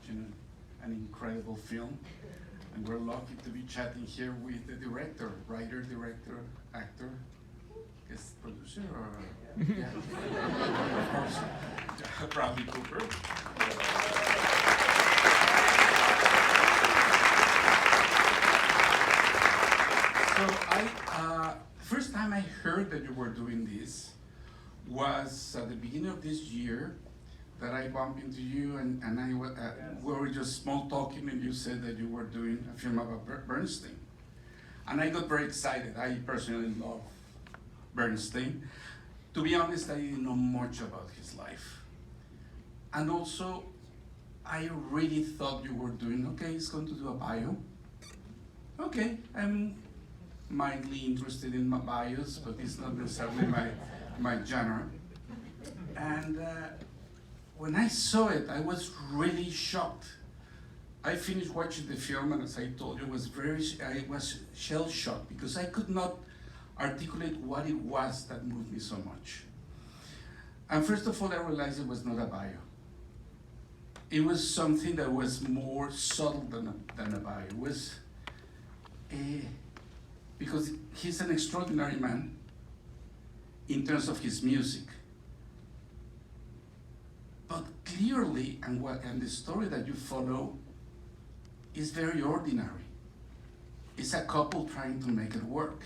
watching an incredible film. And we're lucky to be chatting here with the director, writer, director, actor, guest producer, or yeah, of course, Bradley Cooper. So first time I heard that you were doing this was at the beginning of this year that I bumped into you and we were just small talking and you said that you were doing a film about Bernstein. And I got very excited. I personally love Bernstein. To be honest, I didn't know much about his life. And also, I really thought you were doing, okay, he's going to do a bio. Okay, I'm mildly interested in my bios, but it's not necessarily my genre. And when I saw it, I was really shocked. I finished watching the film, and as I told you, I was shell-shocked because I could not articulate what it was that moved me so much. And first of all, I realized it was not a bio. It was something that was more subtle than a bio. It was because he's an extraordinary man in terms of his music. But clearly, and the story that you follow is very ordinary. It's a couple trying to make it work.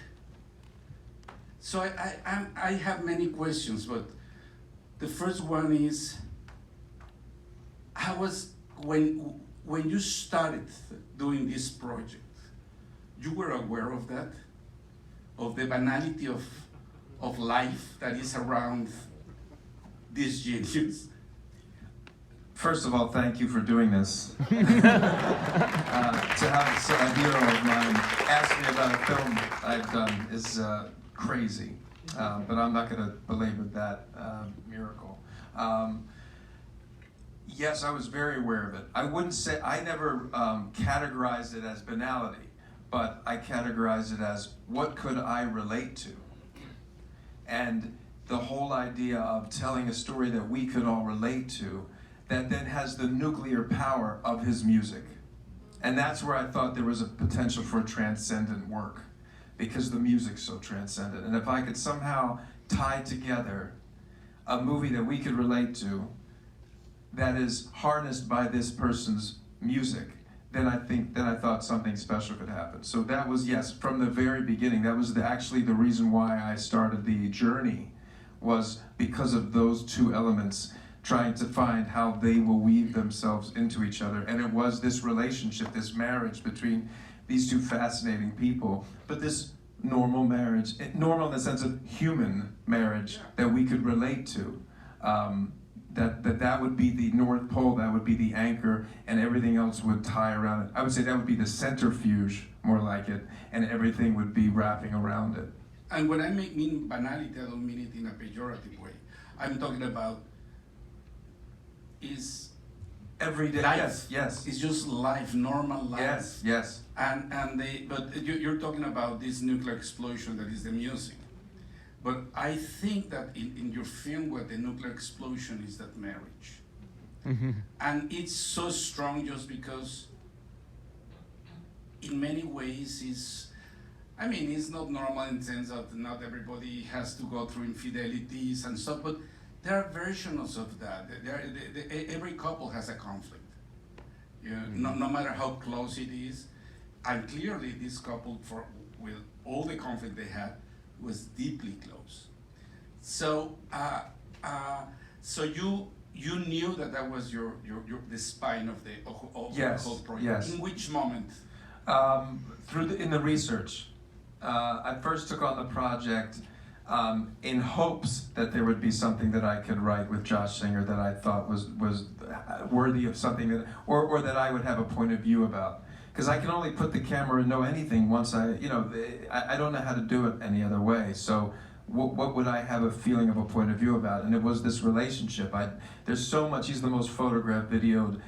So I have many questions, but the first one is, when you started doing this project, you were aware of that? Of the banality of life that is around this genius? First of all, thank you for doing this. To have a hero of mine ask me about a film I've done is crazy, but I'm not going to belabor that miracle. Yes, I was very aware of it. I wouldn't say, I never categorized it as banality, but I categorized it as what could I relate to? And the whole idea of telling a story that we could all relate to that then has the nuclear power of his music. And that's where I thought there was a potential for transcendent work, because the music's so transcendent. And if I could somehow tie together a movie that we could relate to that is harnessed by this person's music, then I thought something special could happen. So that was, yes, from the very beginning, that was actually the reason why I started the journey, was because of those two elements, trying to find how they will weave themselves into each other. And it was this relationship, this marriage between these two fascinating people, but this normal marriage, normal in the sense of human marriage that we could relate to. That would be the North Pole, that would be the anchor, and everything else would tie around it. I would say that would be the centrifuge, more like it, and everything would be wrapping around it. And when I mean banality, I don't mean it in a pejorative way. I'm talking about is everyday life. Yes. It's just life, normal life. Yes. But you're talking about this nuclear explosion that is the music. But I think that in your film, what the nuclear explosion is that marriage. Mm-hmm. And it's so strong just because in many ways it's not normal in the sense that not everybody has to go through infidelities and stuff, but there are versions of that. Every couple has a conflict. No matter how close it is. And clearly this couple, with all the conflict they had, was deeply close. So you knew that was the spine of the whole project. Yes. In which moment? In the research. I first took on the project in hopes that there would be something that I could write with Josh Singer that I thought was worthy of something that, or that I would have a point of view about. Because I can only put the camera and know anything once I don't know how to do it any other way. So what would I have a feeling of a point of view about? And it was this relationship. There's so much. He's the most photographed, videoed,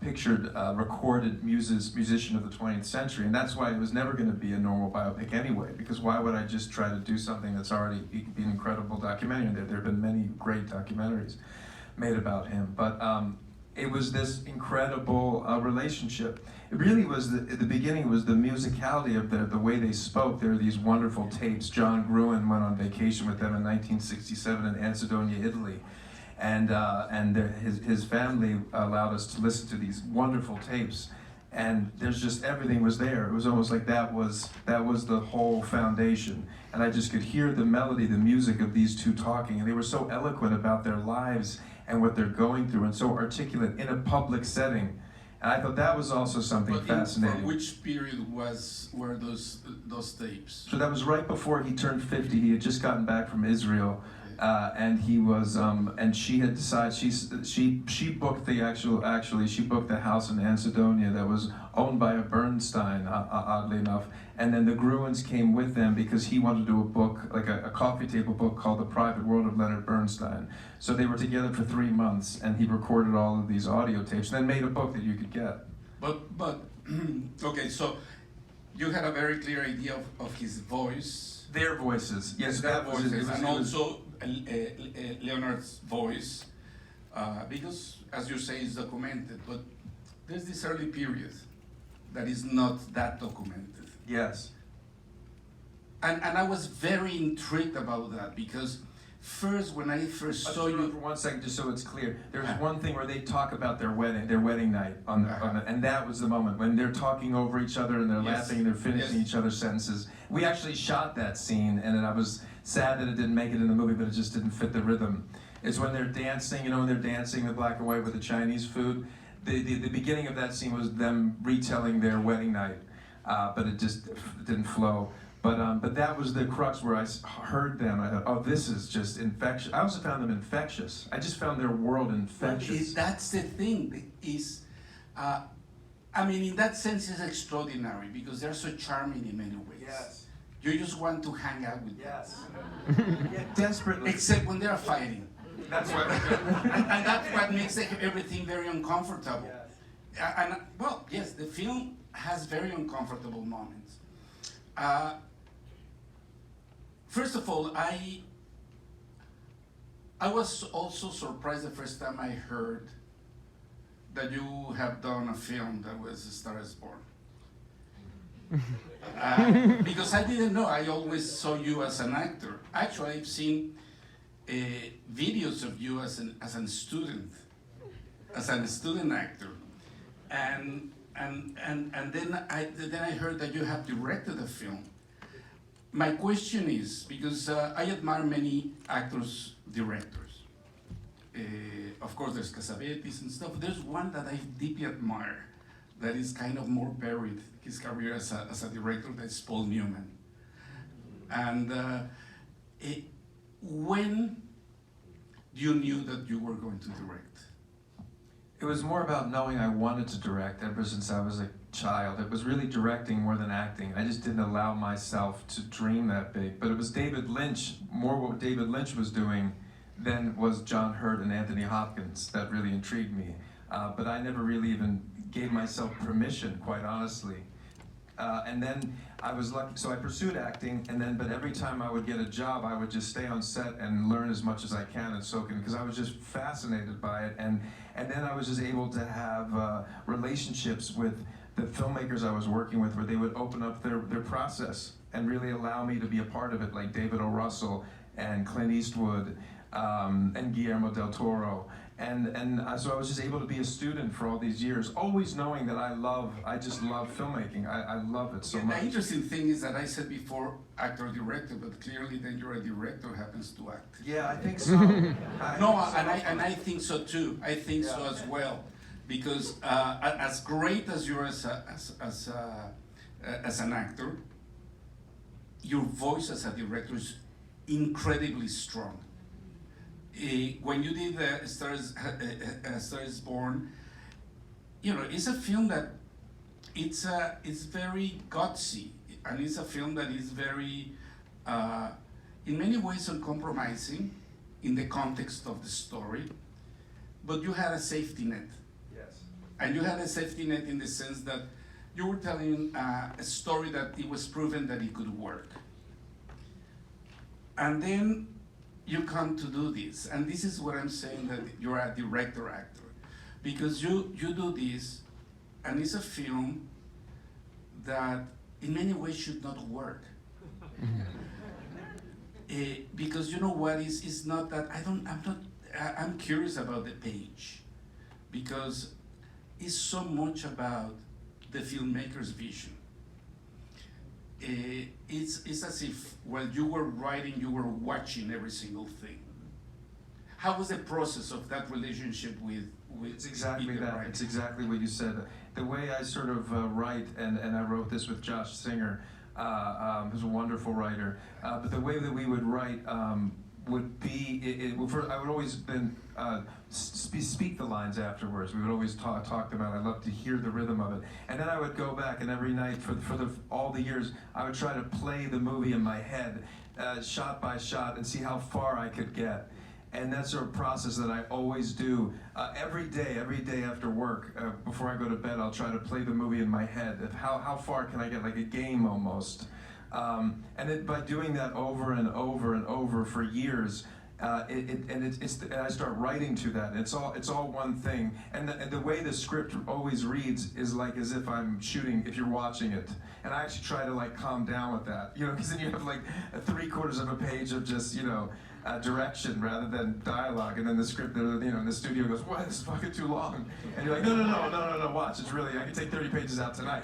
pictured, recorded musician of the 20th century. And that's why it was never going to be a normal biopic anyway. Because why would I just try to do something that's already be an incredible documentary? There have been many great documentaries made about him. But it was this incredible relationship. It really was, at the beginning was the musicality of the way they spoke. There were these wonderful tapes. John Gruen went on vacation with them in 1967 in Anhedonia, Italy. And his family allowed us to listen to these wonderful tapes. And there's just, everything was there. It was almost like that was the whole foundation. And I just could hear the melody, the music of these two talking. And they were so eloquent about their lives and what they're going through, and so articulate in a public setting. And I thought that was also something fascinating. From which period were those tapes? So that was right before he turned 50. He had just gotten back from Israel. And he was, and she had decided, she booked she booked the house in Anhedonia that was owned by a Bernstein, oddly enough. And then the Gruens came with them because he wanted to do a book, like a coffee table book called The Private World of Leonard Bernstein. So they were together for 3 months, and he recorded all of these audio tapes, and then made a book that you could get. But okay, so you had a very clear idea of his voice. Their voices, yes, their that was voices, it. And also Leonard's voice, because as you say, it's documented, but there's this early period that is not that documented. Yes. And I was very intrigued about that, because first, when I first saw you... For 1 second, just so it's clear, there's one thing where they talk about their wedding night, and that was the moment when they're talking over each other and they're laughing and they're finishing each other's sentences. We actually shot that scene, and I was sad that it didn't make it in the movie, but it just didn't fit the rhythm. It's when they're dancing, when they're dancing the black and white with the Chinese food. The beginning of that scene was them retelling their wedding night, but it just didn't flow. But that was the crux where I heard them. I thought, oh, this is just infectious. I also found them infectious. I just found their world infectious. That's the thing. I mean, in that sense, it's extraordinary because they're so charming in many ways. Yes. You just want to hang out with them. Yes. Yeah, desperately. Except when they're fighting. That's what. and that's what makes everything very uncomfortable. Yes. And well, yes, the film has very uncomfortable moments. First of all, I was also surprised the first time I heard that you have done a film that was A Star is Born. Because I didn't know, I always saw you as an actor. Actually, I've seen videos of you as a student actor. And then I heard that you have directed a film. My question is, because I admire many actors, directors. Of course, there's Cassavetes and stuff. There's one that I deeply admire that is kind of more buried his career as a director, that's Paul Newman. And when you knew that you were going to direct? It was more about knowing I wanted to direct ever since I was a child. It was really directing more than acting. I just didn't allow myself to dream that big. But it was David Lynch, more what David Lynch was doing than was John Hurt and Anthony Hopkins that really intrigued me. But I never really even gave myself permission, quite honestly. And then I was lucky, so I pursued acting, but every time I would get a job, I would just stay on set and learn as much as I can and soak in, because I was just fascinated by it. And then I was just able to have relationships with the filmmakers I was working with, where they would open up their process and really allow me to be a part of it, like David O. Russell and Clint Eastwood and Guillermo del Toro. So I was just able to be a student for all these years, always knowing that I just love filmmaking. I love it so much. The interesting thing is that I said before actor-director, but clearly then you're a director who happens to act. Yeah, I think so. I think so too. I think so as well, because as great as you're as an actor, your voice as a director is incredibly strong. When you did A Star is Born, it's a film that it's very gutsy, and it's a film that is very, in many ways, uncompromising in the context of the story. But you had a safety net. Yes. And you had a safety net in the sense that you were telling a story that it was proven that it could work. And then you come to do this, and this is what I'm saying, that you're a director actor. because you do this, and it's a film that in many ways should not work. Because you know what is not that I'm curious about the page, because it's so much about the filmmaker's vision. It's as if while you were writing, you were watching every single thing. How was the process of that relationship with It's exactly that. writing? It's exactly what you said. The way I sort of write, and I wrote this with Josh Singer, who's a wonderful writer, but the way that we would write would be, I would always then speak the lines afterwards. We would always talk them out. I love to hear the rhythm of it. And then I would go back, and every night for all the years, I would try to play the movie in my head, shot by shot, and see how far I could get. And that's a process that I always do. Every day after work, before I go to bed, I'll try to play the movie in my head. How far can I get, like a game almost. And by doing that over and over and over for years, and I start writing to that. It's all one thing. And the way the script always reads is like as if I'm shooting, if you're watching it. And I actually try to like calm down with that, because then you have like 3/4 of a page of just, direction rather than dialogue, and then the script, in the studio goes, "What? This is fucking too long." And you're like, no, watch. It's really, I can take 30 pages out tonight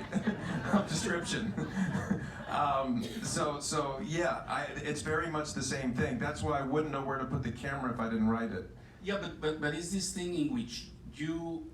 of description. So yeah, it's very much the same thing. That's why I wouldn't know where to put the camera if I didn't write it. Yeah, but it's this thing in which you,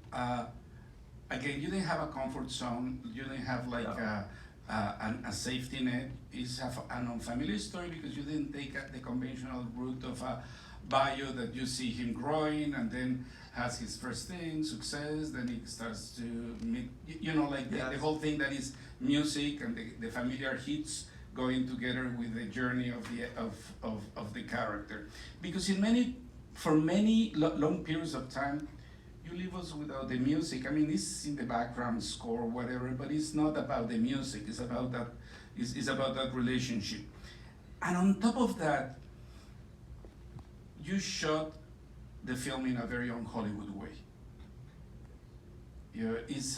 again, you didn't have a comfort zone. You didn't have like a safety net. It's an unfamiliar story because you didn't take the conventional route of a bio that you see him growing and then has his first thing, success, then he starts to meet, the whole thing that is music and the familiar hits going together with the journey of the character. Because for many long periods of time, you leave us without the music. I mean, it's in the background score or whatever, but it's not about the music. It's about that. It's about that relationship. And on top of that, you shot the film in a very un-Hollywood way. It's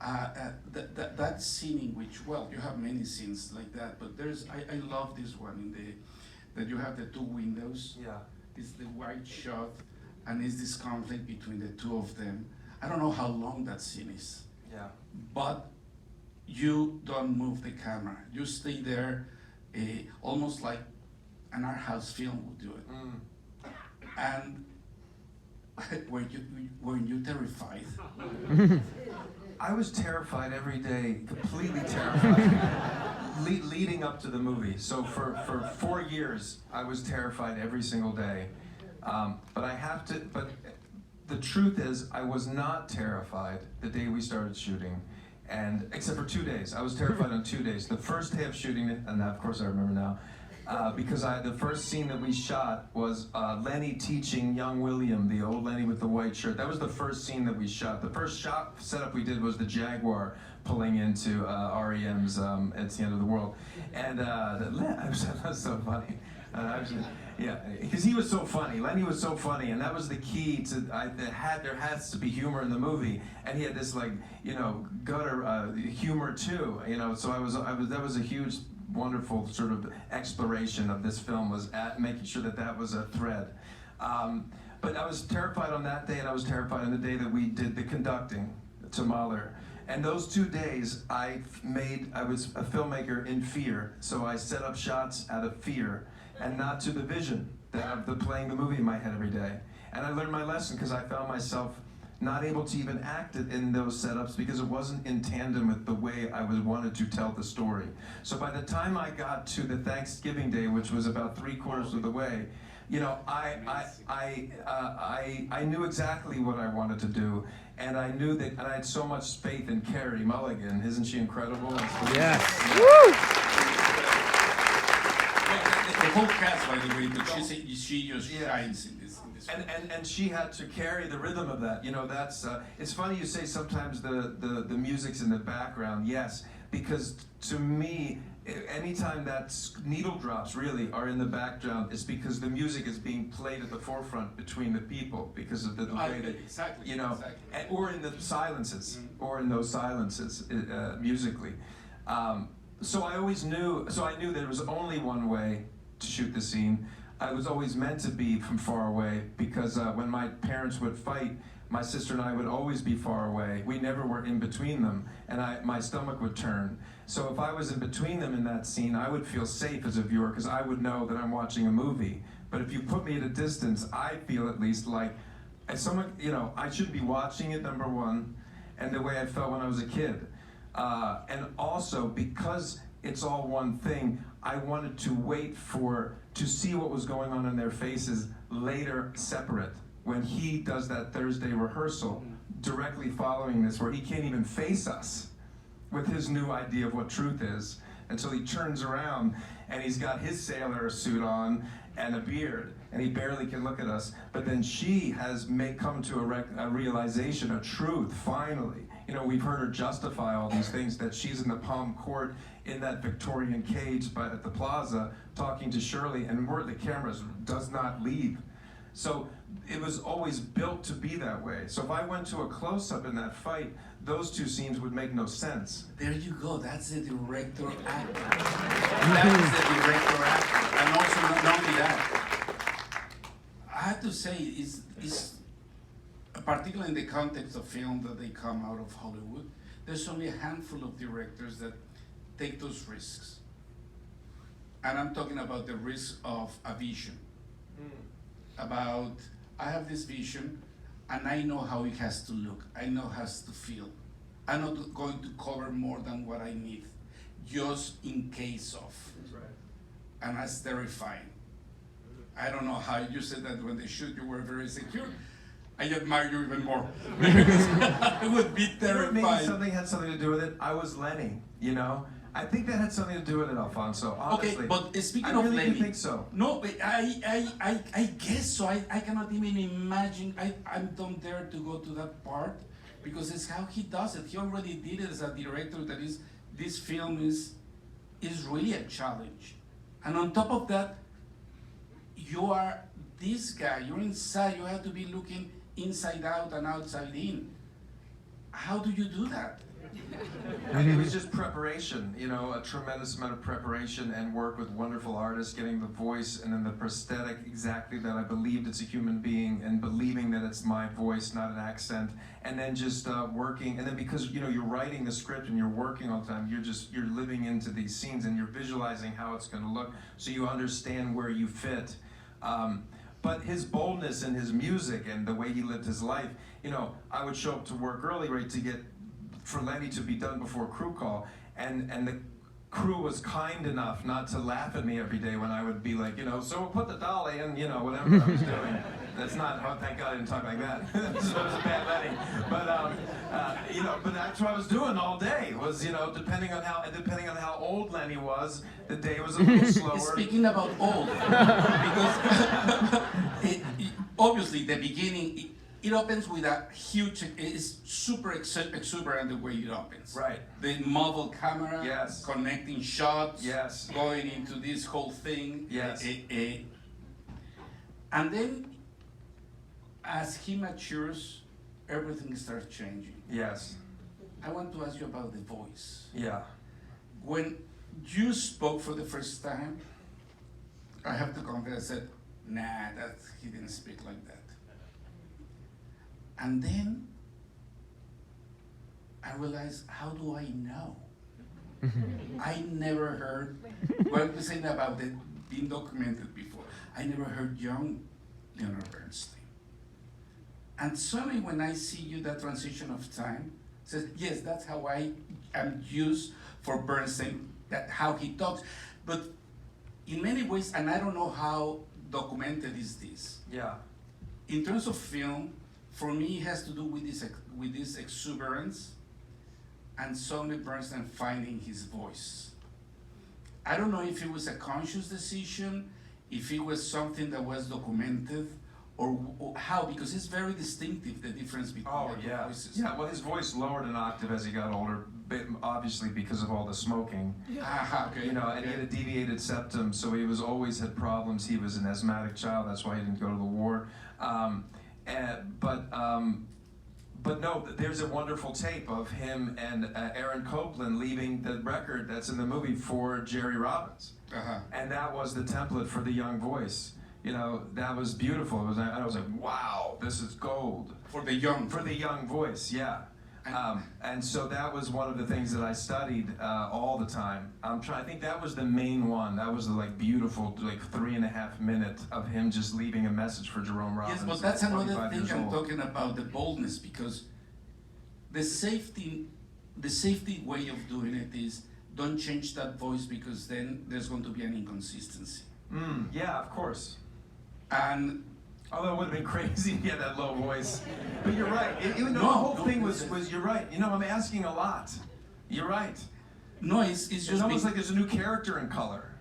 that scene in which, well, you have many scenes like that, but I love this one that you have the two windows. Yeah. It's the wide shot, and it's this conflict between the two of them. I don't know how long that scene is. Yeah. But you don't move the camera. You stay there, almost like an art house film would do it. Mm. And were you terrified? I was terrified every day, completely terrified, leading up to the movie. So for 4 years, I was terrified every single day. But the truth is, I was not terrified the day we started shooting, and except for 2 days. I was terrified on 2 days. The first day of shooting it, and of course I remember now, because the first scene that we shot was Lenny teaching young William, the old Lenny with the white shirt. That was the first scene that we shot. The first shot setup we did was the Jaguar pulling into REM's It's the End of the World. And that was so funny. Yeah, because he was so funny. Lenny was so funny, and that was the key to. There has to be humor in the movie, and he had this gutter humor too. So that was a huge, wonderful sort of exploration of this film, was at making sure that was a thread. But I was terrified on that day, and I was terrified on the day that we did the conducting to Mahler. And those 2 days, I was a filmmaker in fear, so I set up shots out of fear, and not to the vision of playing the movie in my head every day. And I learned my lesson because I found myself not able to even act it in those setups because it wasn't in tandem with the way I wanted to tell the story. So by the time I got to the Thanksgiving Day, which was about 3/4 of the way, I knew exactly what I wanted to do, and I knew that, and I had so much faith in Carey Mulligan. Isn't she incredible? Yes. The whole cast, by the way, but she just shines in this. And she had to carry the rhythm of that. That's it's funny you say sometimes the music's in the background. Yes, because to me anytime that needle drops really are in the background, it's because the music is being played at the forefront between the people because of the way that, exactly, you know, exactly. or in the silences, Mm-hmm. or in those silences musically. So I knew there was only one way to shoot the scene. I was always meant to be from far away because when my parents would fight, my sister and I would always be far away. We never were in between them, and my stomach would turn. So if I was in between them in that scene, I would feel safe as a viewer because I would know that I'm watching a movie. But if you put me at a distance, I feel at least like, as someone, you know, I should be watching it, number one, and the way I felt when I was a kid. And also, because it's all one thing, I wanted to wait to see what was going on in their faces later, separate. When he does that Thursday rehearsal, directly following this, where he can't even face us with his new idea of what truth is, until he turns around and he's got his sailor suit on and a beard, and he barely can look at us. But then she has come to a realization, a truth, finally. You know, we've heard her justify all these things, that she's in the palm court in that Victorian cage at the plaza talking to Shirley, and where the camera does not leave. So it was always built to be that way. So if I went to a close-up in that fight, those two scenes would make no sense. There you go. That's the director actor. That is the director actor. And also not only that, I have to say, it's particularly in the context of film that they come out of Hollywood, there's only a handful of directors that take those risks. And I'm talking about the risk of a vision. About, I have this vision, and I know how it has to look. I know how it has to feel. I'm not going to cover more than what I need, just in case of. That's right. And that's terrifying. I don't know how you said that when they shoot you were very secure. I admire you even more. Because I would be terrified. Maybe something had something to do with it. I was Lenny, you know? I think that had something to do with it, Alfonso, honestly. Okay, but speaking I of really Lenny, do think so. No, but I guess so. I cannot even imagine. I don't dare to go to that part because it's how he does it. He already did it as a director. That is, this film is really a challenge, and on top of that, you are this guy. You're inside. You have to be looking inside out and outside in. How do you do that? And it was just preparation, you know, a tremendous amount of preparation and work with wonderful artists, getting the voice and then the prosthetic exactly that I believed it's a human being and believing that it's my voice, not an accent, and then just working. And then because, you know, you're writing the script and you're working all the time, you're living into these scenes and you're visualizing how it's going to look so you understand where you fit. But his boldness in his music and the way he lived his life, you know, I would show up to work early, right, to get for Lenny to be done before crew call, and the crew was kind enough not to laugh at me every day when I would be like, you know, so we'll put the dolly in, you know, whatever I was doing. That's not, oh, thank God I didn't talk like that. So it was a bad Lenny. But, you know, but that's what I was doing all day, was, you know, depending on how old Lenny was, the day was a little slower. Speaking about old, because obviously the beginning, it opens with a huge, it's super exuberant the way it opens. Right. The mobile camera, Yes. connecting shots, Yes. going into this whole thing. Yes. And then, as he matures, everything starts changing. Yes. I want to ask you about the voice. Yeah. When you spoke for the first time, I have to confess, I said, nah, he didn't speak like that. And then I realized, how do I know? I never heard, well, I'm saying about it being documented before, I never heard young Leonard Bernstein. And suddenly when I see you, that transition of time, says, yes, that's how I am used for Bernstein, that how he talks. But in many ways, and I don't know how documented is this. Yeah. In terms of film, for me, it has to do with this exuberance and suddenly Bernstein finding his voice. I don't know if it was a conscious decision, if it was something that was documented, or how? Because it's very distinctive, the difference between Oh, the two yeah. voices. Yeah, well, his voice lowered an octave as he got older, obviously because of all the smoking. Okay. You know, and he had a deviated septum, so he was always had problems. He was an asthmatic child, that's why he didn't go to the war. But no, there's a wonderful tape of him and Aaron Copland leaving the record that's in the movie for Jerry Robbins. And that was the template for the young voice. You know, that was beautiful. I was like, wow, this is gold. For the young. For the young voice, yeah. And so that was one of the things that I studied all the time. I think that was the main one. That was the beautiful 3.5 minute of him just leaving a message for Jerome Robbins. Yes, but that's another thing I'm old. talking about, the boldness, because the safety way of doing it is don't change that voice, because then there's going to be an inconsistency. Yeah, of course. And although it would have been crazy if he had that low voice. But you're right. Even though No, the whole no, thing was you're right. You know, I'm asking a lot. You're right. no, it's just It's almost like there's a new character in color.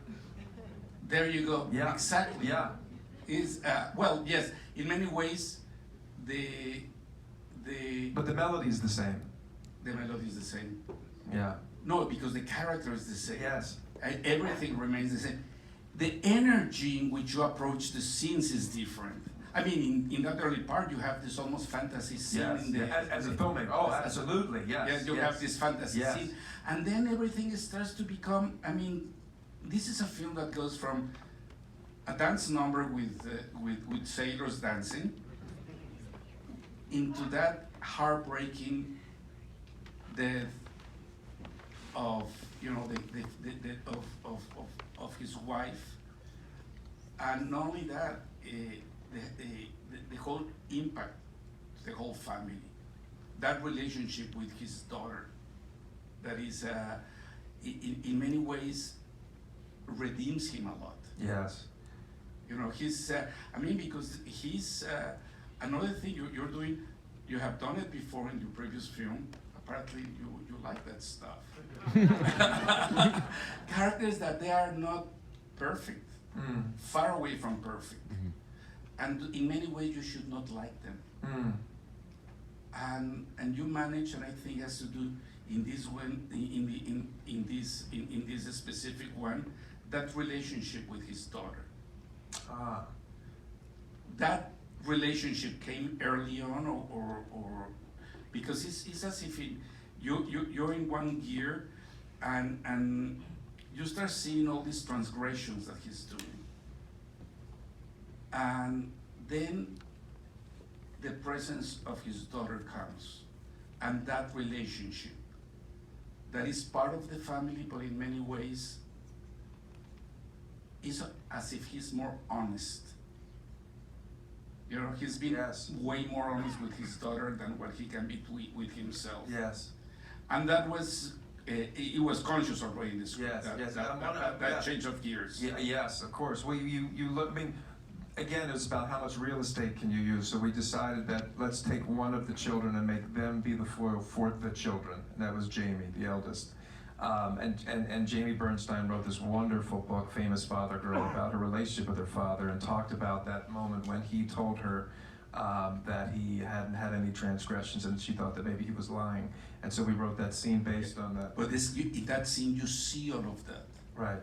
there you go. Yeah. Exactly. Yeah. Is well, yes. In many ways, the But the melody's the same. melody is the same. Yeah. No, because the character is the same. Yes. Everything remains the same. The energy in which you approach the scenes is different. I mean, in that early part, you have this almost fantasy scene. Yes. In the, As a filmmaker. Oh, absolutely. Yes. Yes, you have this fantasy Yes. scene, and then everything starts to become. I mean, this is a film that goes from a dance number with sailors dancing into that heartbreaking death of of his wife, and not only that, the whole impact, the whole family, that relationship with his daughter, that is in many ways redeems him a lot. Yes. You know, he's I mean, because he's another thing you're doing. You have done it before in your previous film. Apparently, you like that stuff. Characters that they are not perfect, far away from perfect, and in many ways you should not like them. And you manage, and I think has to do in this one, in this specific one, that relationship with his daughter. That relationship came early on, or because it's as if you're in one gear, and you start seeing all these transgressions that he's doing, and then the presence of his daughter comes, and that relationship that is part of the family, but in many ways is as if he's more honest. You know, he's been way more honest with his daughter than what he can be with himself. Yes. And that was, it was conscious already in the script, Yes, that change of gears. Yeah, yes, of course. Well, you look, I mean, again, it's about how much real estate can you use. So we decided that let's take one of the children and make them be the foil for the children. And that was Jamie, the eldest. And Jamie Bernstein wrote this wonderful book, Famous Father Girl, about her relationship with her father, and talked about that moment when he told her that he hadn't had any transgressions, and she thought that maybe he was lying. And so we wrote that scene based on that. But in that scene, you see all of that. Right.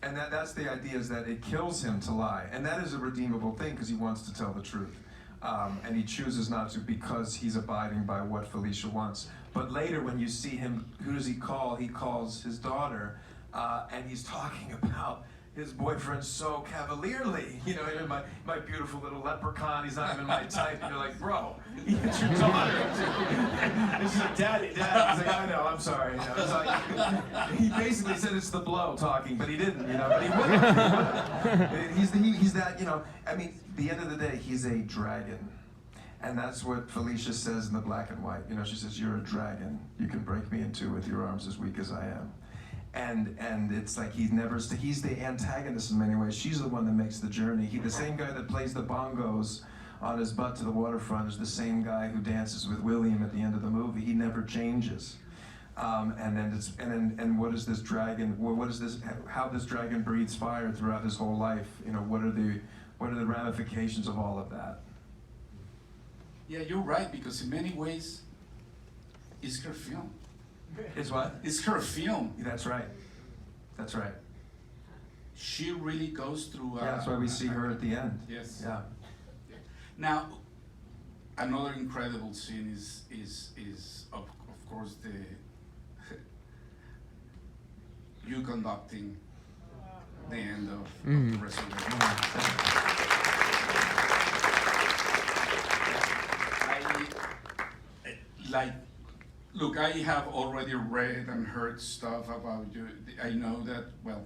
And that's the idea, is that it kills him to lie. And that is a redeemable thing, because he wants to tell the truth. And he chooses not to because he's abiding by what Felicia wants. But later, when you see him, who does he call? He calls his daughter, and he's talking about his boyfriend so cavalierly. You know, my beautiful little leprechaun, he's not even my type. And you're like, bro, it's your daughter. It's like, daddy. He's like, I know, I'm sorry. You know, it's like, he basically said it's the blow talking, but he didn't, you know, but he wouldn't. He's that, you know, I mean, at the end of the day, he's a dragon. And that's what Felicia says in the black and white. You know, she says, you're a dragon. You can break me in two with your arms as weak as I am. And it's like he's the antagonist in many ways. She's the one that makes the journey. The same guy that plays the bongos on his butt to the waterfront is the same guy who dances with William at the end of the movie. He never changes. And what is this dragon? What is this? How this dragon breathes fire throughout his whole life? You know, what what are the ramifications of all of that? Yeah, you're right, because in many ways, it's her film. It's what? It's her film. That's right. That's right. She really goes through. Yeah, that's why we see her at the end. Yes. Yeah. Now, another incredible scene is of course the you conducting the end of the resurrection. Look, I have already read and heard stuff about you. I know that, well,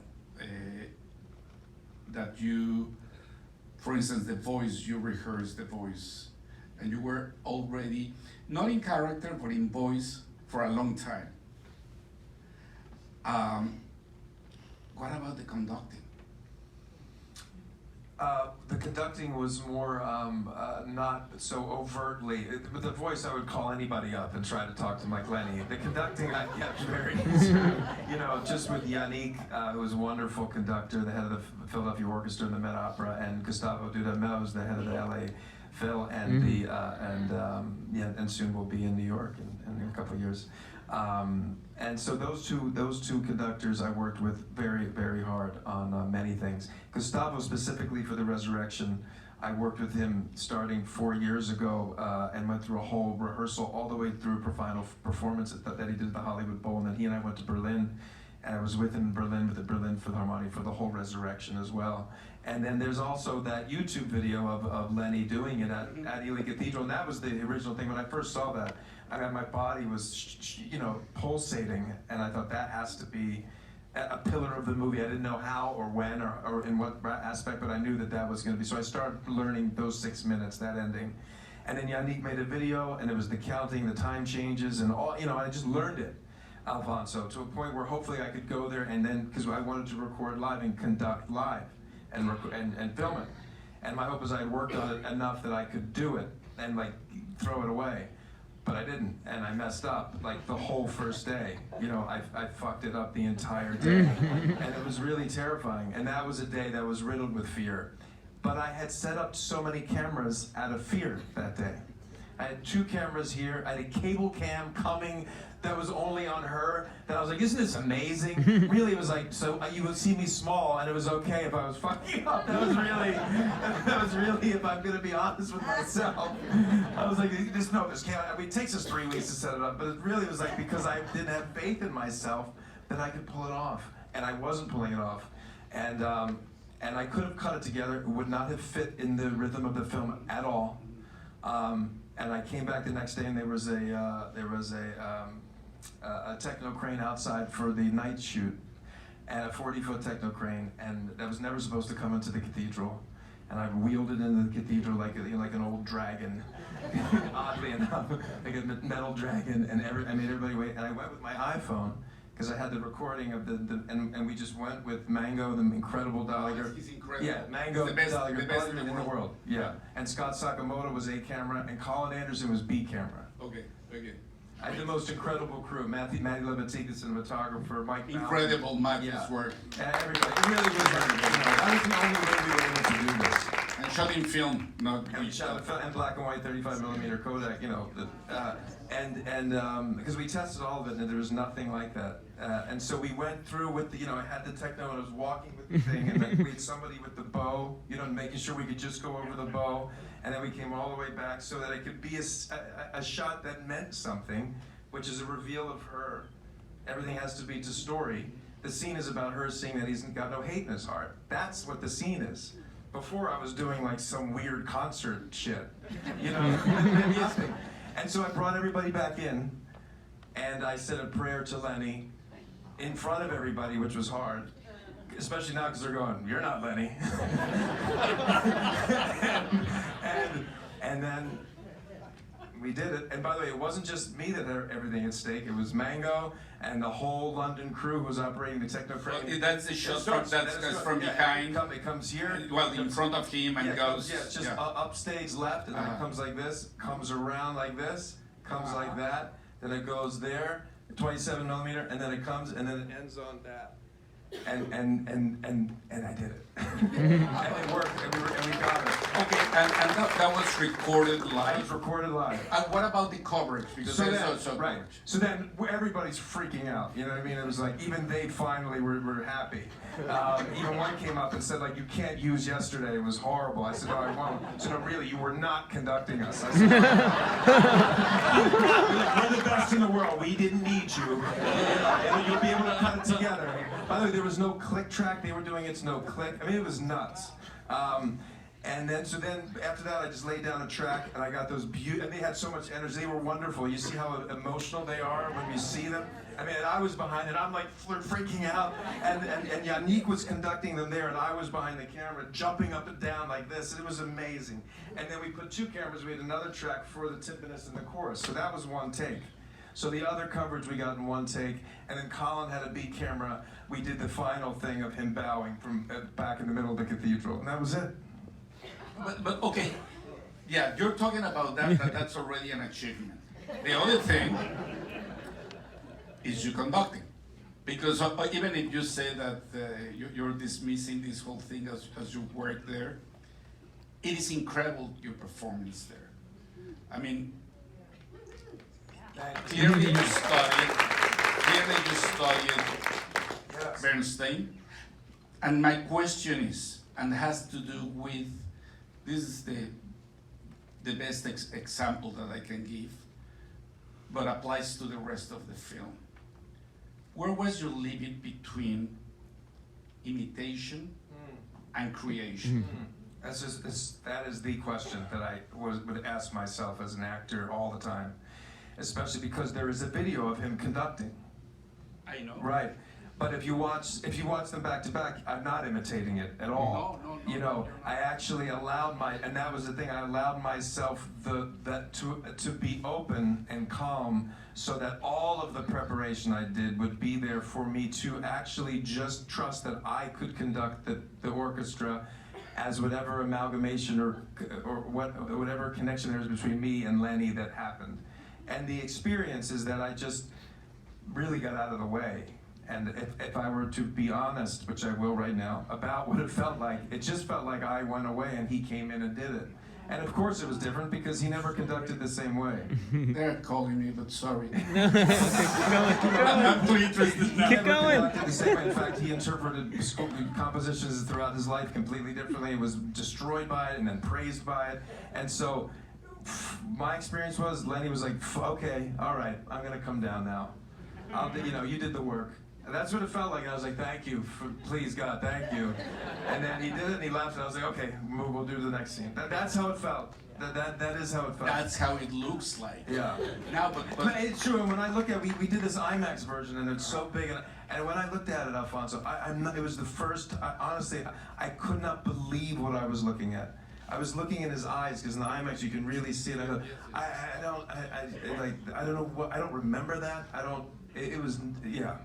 that you, for instance, the voice, you rehearsed the voice, and you were already, not in character, but in voice for a long time. What about the conducting? The conducting was more not so overtly. With the voice, I would call anybody up and try to talk to Mike Lenny. The conducting, I kept very easy. You know, just with Yannick, who was a wonderful conductor, the head of the Philadelphia Orchestra and the Met Opera, and Gustavo Dudamel, who's the head of the LA Phil, and and soon will be in New York in a couple of years. And so those two conductors I worked with very, very hard on many things. Gustavo specifically for the Resurrection, I worked with him starting 4 years ago and went through a whole rehearsal all the way through for final performance that he did at the Hollywood Bowl, and then he and I went to Berlin, and I was with him in Berlin with the Berlin Philharmonic for the whole Resurrection as well. And then there's also that YouTube video of Lenny doing it at Ely Cathedral, and that was the original thing. When I first saw that, I mean, my body was, you know, pulsating, and I thought that has to be a pillar of the movie. I didn't know how or when or in what aspect, but I knew that that was going to be. So I started learning those 6 minutes, that ending. And then Yannick made a video, and it was the counting, the time changes, and all, you know, I just learned it, Alfonso, to a point where hopefully I could go there and then, because I wanted to record live and conduct live and film it. And my hope was I had worked on it enough that I could do it and like throw it away. But I didn't, and I messed up like the whole first day. You know, I fucked it up the entire day, and it was really terrifying. And that was a day that was riddled with fear. But I had set up so many cameras out of fear that day. I had 2 cameras here. I had a cable cam coming that was only on her. That I was like, isn't this amazing? Really, it was like, so you would see me small, and it was okay if I was fucking up. That was really, if I'm gonna be honest with myself. I was like, this can't. I mean, it takes us 3 weeks to set it up, but it really was like because I didn't have faith in myself that I could pull it off, and I wasn't pulling it off, and I could have cut it together. It would not have fit in the rhythm of the film at all. And I came back the next day, and there was a techno crane outside for the night shoot, and a 40-foot techno crane, and that was never supposed to come into the cathedral. And I wheeled it into the cathedral like an old dragon, oddly enough, like a metal dragon, and I made everybody wait. And I went with my iPhone because I had the recording of and we just went with Mango, the incredible Dahlia. He's incredible. Yeah, Mango, the best in the world. Yeah, and Scott Sakamoto was A camera, and Colin Anderson was B camera. Okay. I had the most incredible crew. Matty Levitique, the cinematographer, Mike Incredible Matthew's work. And everybody. It really was that was the only way we were able to do this. And shot in film, not And we shot in black and white, 35mm Kodak, you know, because we tested all of it, and there was nothing like that. And so we went through with the, you know, I had the techno, and I was walking with the thing, and then we had somebody with the bow, you know, making sure we could just go over the bow, and then we came all the way back so that it could be a shot that meant something, which is a reveal of her. Everything has to be to story. The scene is about her seeing that he's got no hate in his heart. That's what the scene is. Before I was doing like some weird concert shit, you know, music. And so I brought everybody back in, and I said a prayer to Lenny in front of everybody, which was hard, especially now because they're going, "You're not Lenny." and then we did it. And by the way, it wasn't just me that had everything at stake. It was Mango and the whole London crew who was operating the techno crane. Well, that's the shot from behind. It comes here. Well, in front of him and goes. Yeah, it's just upstage left, and then it comes like this, comes around like this, comes like that, then it goes there, 27mm, and then it comes, and then it ends on that. And I did it. And it worked, and we got it. Okay, and that was recorded It live? was recorded live. And what about the coverage? Because So there's then, also right. coverage. So then everybody's freaking out. You know what I mean? It was like even they finally were happy. Even one came up and said like, you can't use yesterday. It was horrible. I said, no, I won't. So no, really, you were not conducting us. I said, we're the best in the world. We didn't need you. You'll be able to cut it together. By the way, there was no click track. They were doing it's no click. I mean, it was nuts. And then after that, I just laid down a track, and I got those and they had so much energy. They were wonderful. You see how emotional they are when you see them? I mean, I was behind it. I'm like freaking out. And Yannick was conducting them there, and I was behind the camera, jumping up and down like this. It was amazing. And then we put two cameras. We had another track for the timpanist and the chorus. So that was one take. So the other coverage we got in one take, and then Colin had a B camera. We did the final thing of him bowing from back in the middle of the cathedral, and that was it. But okay, yeah, you're talking about that's already an achievement. The other thing is you conducting. Because even if you say that you're dismissing this whole thing as you work there, it is incredible your performance there. I mean, clearly you studied Yes. Bernstein, and my question is, and has to do with, this is the best example that I can give, but applies to the rest of the film. Where was your limit between imitation and creation? That is the question that I would ask myself as an actor all the time, especially because there is a video of him conducting. I know. Right. But if you watch them back to back, I'm not imitating it at all. No, you know, I actually allowed and that was the thing, I allowed myself to be open and calm so that all of the preparation I did would be there for me to actually just trust that I could conduct the orchestra as whatever amalgamation or whatever connection there is between me and Lenny that happened. And the experience is that I just really got out of the way. And if I were to be honest, which I will right now, about what it felt like, it just felt like I went away and he came in and did it. And of course it was different because he never conducted the same way. They're calling me, but sorry. Keep going. I'm not too interested now. Keep going. Conducted the same way. In fact, he interpreted compositions throughout his life completely differently. He was destroyed by it and then praised by it. And so my experience was Lenny was like, okay, all right, I'm gonna come down now. You did the work. And that's what it felt like. I was like, thank you, please God, thank you. And then he did it and he left and I was like, okay, we'll do the next scene. That's how it felt. That is how it felt. That's how it looks like. Yeah. Now, But it's true, and when I look at we did this IMAX version and it's so big, and when I looked at it, Alfonso, it was the first, honestly, I could not believe what I was looking at. I was looking in his eyes because in the IMAX you can really see it. I go, I don't know what, I don't remember that. It was, yeah.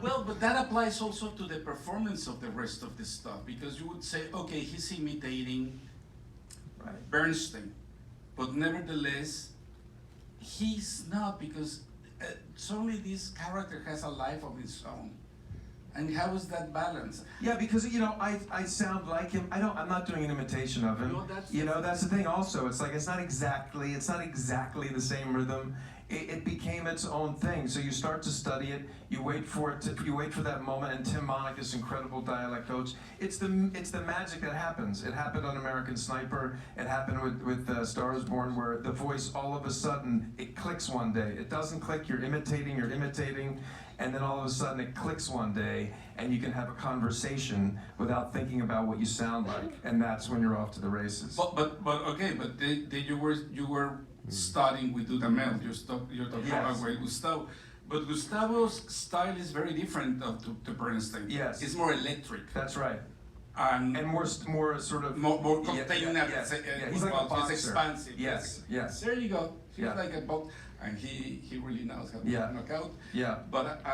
well, but that applies also to the performance of the rest of the stuff, because you would say, okay, he's imitating Bernstein, but nevertheless, he's not, because suddenly this character has a life of its own. And how is that balance? Yeah, because I sound like him. I'm not doing an imitation of him. No, that's that's the thing. Also, it's like it's not exactly the same rhythm. It became its own thing. So you start to study it. You wait for that moment. And Tim Monick, this incredible dialect coach, it's the magic that happens. It happened on American Sniper. It happened with Star Is Born, where the voice all of a sudden it clicks one day. It doesn't click. You're imitating. And then all of a sudden it clicks one day, and you can have a conversation without thinking about what you sound like, and that's when you're off to the races. But you were studying with Dudamel. You're talking about with Gustavo, but Gustavo's style is very different to Bernstein. Yes, it's more electric. That's right. And more sort of more contained. He's like a boxer. He's expansive. Yes. There you go. He's like a box, and he really knows how to knock out. Yeah. But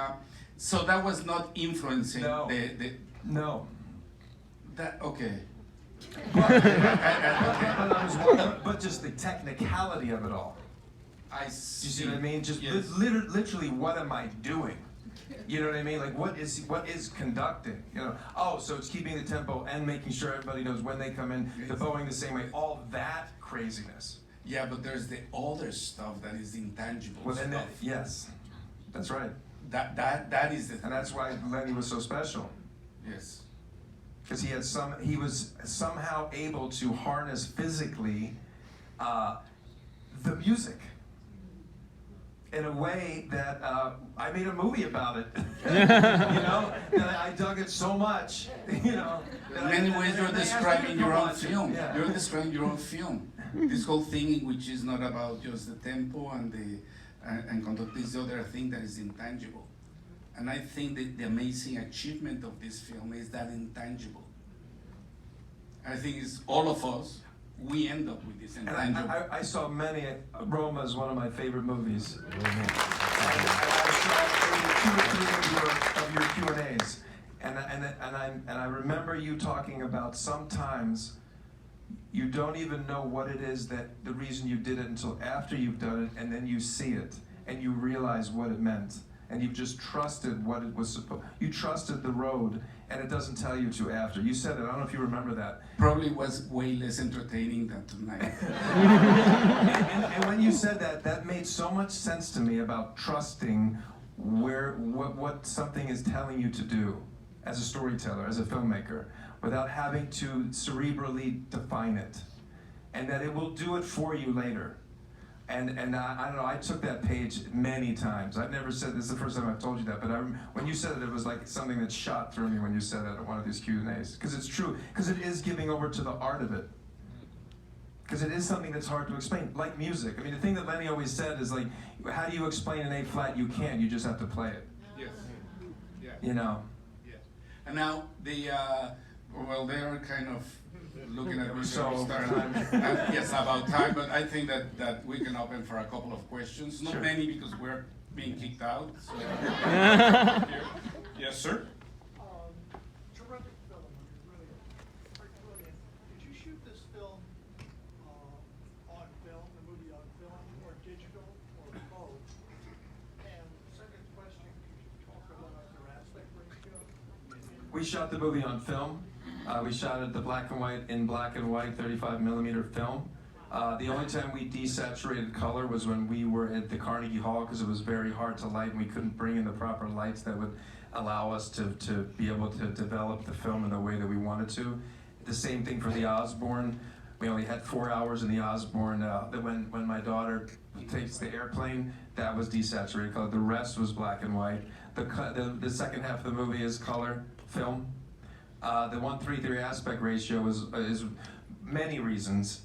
so that was not influencing the. No. That okay. But just the technicality of it all. I see. Do you see what I mean? Just literally, what am I doing? You know what I mean? Like, what is conducting? You know, oh, so it's keeping the tempo and making sure everybody knows when they come in, the bowing the same way, all that craziness. Yeah, but there's the other stuff that is intangible Well, then stuff. yes, that's right. That is the thing. And that's why Lenny was so special. Yes. Because he was somehow able to harness physically the music in a way that I made a movie about it. You know, that I dug it so much. You know, In many ways, you're describing your own film. Yeah. You're describing your own film. This whole thing, which is not about just the tempo and and conduct, is the other thing that is intangible. And I think that the amazing achievement of this film is that intangible. I think it's all of us. We end up with this And intangible. I saw many. Roma is one of my favorite movies. And I saw 2 or 3 of your Q&As, and I remember you talking about sometimes you don't even know what it is that the reason you did it until after you've done it, and then you see it and you realize what it meant, and you've just trusted what it was supposed. You trusted the road, and it doesn't tell you to after. You said it. I don't know if you remember that. Probably was way less entertaining than tonight. And when you said that, that made so much sense to me about trusting what something is telling you to do as a storyteller, as a filmmaker, without having to cerebrally define it, and that it will do it for you later. And I don't know, I took that page many times. I've never said, this is the first time I've told you that, but when you said it, it was like something that shot through me when you said it at one of these Q&As. Because it's true, because it is giving over to the art of it. Because it is something that's hard to explain, like music. I mean, the thing that Lenny always said is like, how do you explain an A flat? You can't, you just have to play it. Yes. Yeah. You know? Yes. And now well, they are kind of looking at me So, yes, about time, but I think that we can open for a couple of questions. Not Sure. many because we're being kicked out. So. Yes, sir. Terrific film. Really, brilliant. Did you shoot this film on film, the movie on film, or digital, or both? And second question, could you talk about your aspect ratio? We shot the movie on film. We shot it in black and white 35mm film. The only time we desaturated color was when we were at the Carnegie Hall, because it was very hard to light and we couldn't bring in the proper lights that would allow us to be able to develop the film in the way that we wanted to. The same thing for the Osborne. We only had 4 hours in the Osborne. When my daughter takes the airplane, that was desaturated color. The rest was black and white. The second half of the movie is color film. The 1:3:3 aspect ratio is many reasons.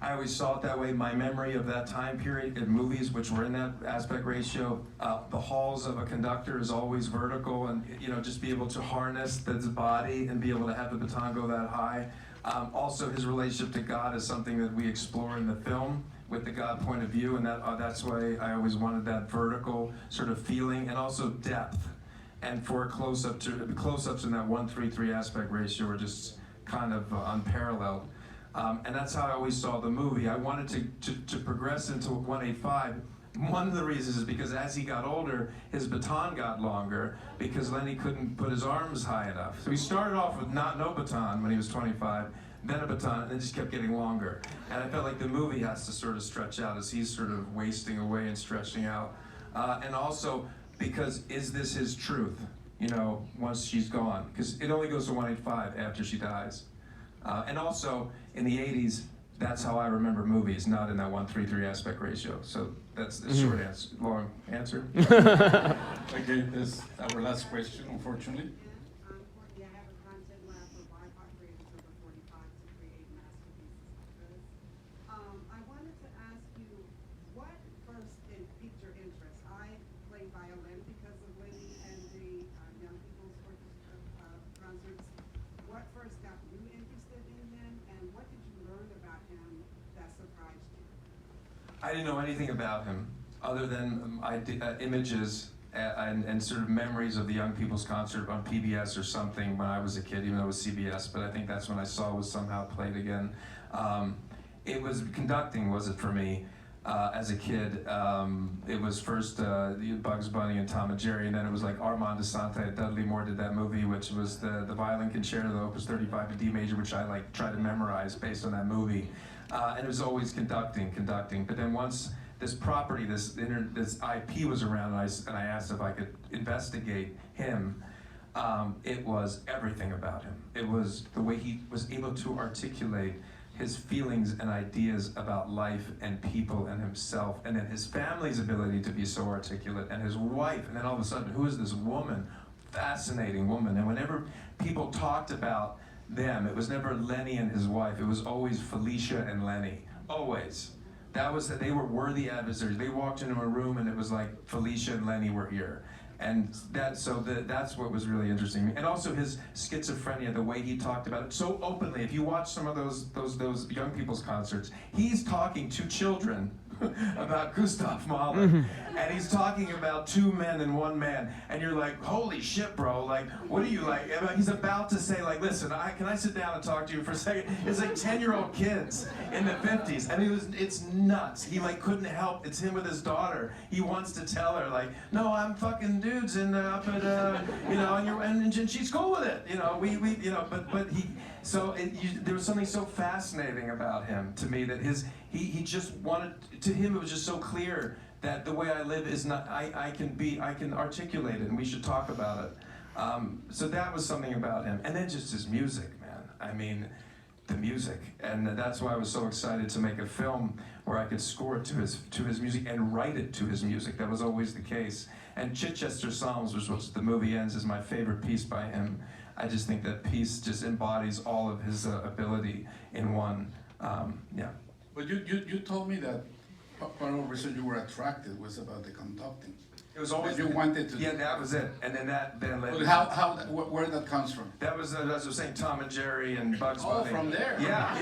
I always saw it that way. My memory of that time period in movies which were in that aspect ratio, the halls of a conductor is always vertical, and just be able to harness the body and be able to have the baton go that high. Also, his relationship to God is something that we explore in the film with the God point of view, and that's why I always wanted that vertical sort of feeling, and also depth. And for close-ups in that 1:3:3 aspect ratio are just kind of unparalleled. And that's how I always saw the movie. I wanted to progress into 1:8:5. One of the reasons is because as he got older, his baton got longer because Lenny couldn't put his arms high enough. So he started off with no baton when he was 25, then a baton, and it just kept getting longer. And I felt like the movie has to sort of stretch out as he's sort of wasting away and stretching out. And also, because is this his truth, once she's gone? Because it only goes to 1:8:5 after she dies. And also, in the 80s, that's how I remember movies, not in that 1:3:3 aspect ratio. So that's the short answer, long answer. Okay, this is our last question, unfortunately. I have a content lab for BIPOC creators over 45 to create masterpieces like this. I wanted to ask you, what first piqued your interest? I play violin because of Lenny and the Young People's Orchestra concerts. What first got you interested in him, and what did you learn about him that surprised you? I didn't know anything about him other than images and sort of memories of the Young People's Concert on PBS or something when I was a kid, even though it was CBS, but I think that's when I saw it was somehow played again. It was conducting, was it for me? as a kid. It was first Bugs Bunny and Tom and Jerry, and then it was like Armand Assante. Dudley Moore did that movie, which was the violin concerto, the Opus 35 in D major, which I like tried to memorize based on that movie. And it was always conducting. But then once this property, this IP was around, and I asked if I could investigate him. It was everything about him. It was the way he was able to articulate his feelings and ideas about life and people and himself, and then his family's ability to be so articulate, and his wife, and then all of a sudden, who is this woman? Fascinating woman. And whenever people talked about them, it was never Lenny and his wife, it was always Felicia and Lenny, always. That was that they were worthy adversaries. They walked into a room and it was like Felicia and Lenny were here. And that's what was really interesting to me. And also his schizophrenia, the way he talked about it so openly. If you watch some of those young people's concerts, he's talking to children about Gustav Mahler. And he's talking about two men and one man. And you're like, holy shit, bro. Like, what are you like? He's about to say, like, listen, can I sit down and talk to you for a second? It's like 10-year-old kids in the 50s. And it's nuts. He like couldn't help. It's him with his daughter. He wants to tell her, like, no, I'm fucking dudes and up at, you know, and she's cool with it. You know, we you know, but he, so there was something so fascinating about him to me that he just wanted, to him it was just so clear that the way I live is not, I can articulate it and we should talk about it. So that was something about him. And then just his music, man. I mean, the music. And that's why I was so excited to make a film where I could score it to his music and write it to his music. That was always the case. And Chichester Psalms, which was the movie ends, is my favorite piece by him. I just think that piece just embodies all of his ability in one. Yeah. But you told me that part of the reason you were attracted was about the conducting. It was always that you wanted to. Yeah, that was it. And then that led. But where that comes from? That was, as I was saying, Tom and Jerry and Bugs Bunny. Oh, from there. Yeah.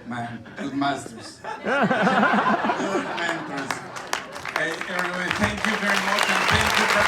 Man, good masters. Good mentors. Hey, everybody, thank you very much, and thank you for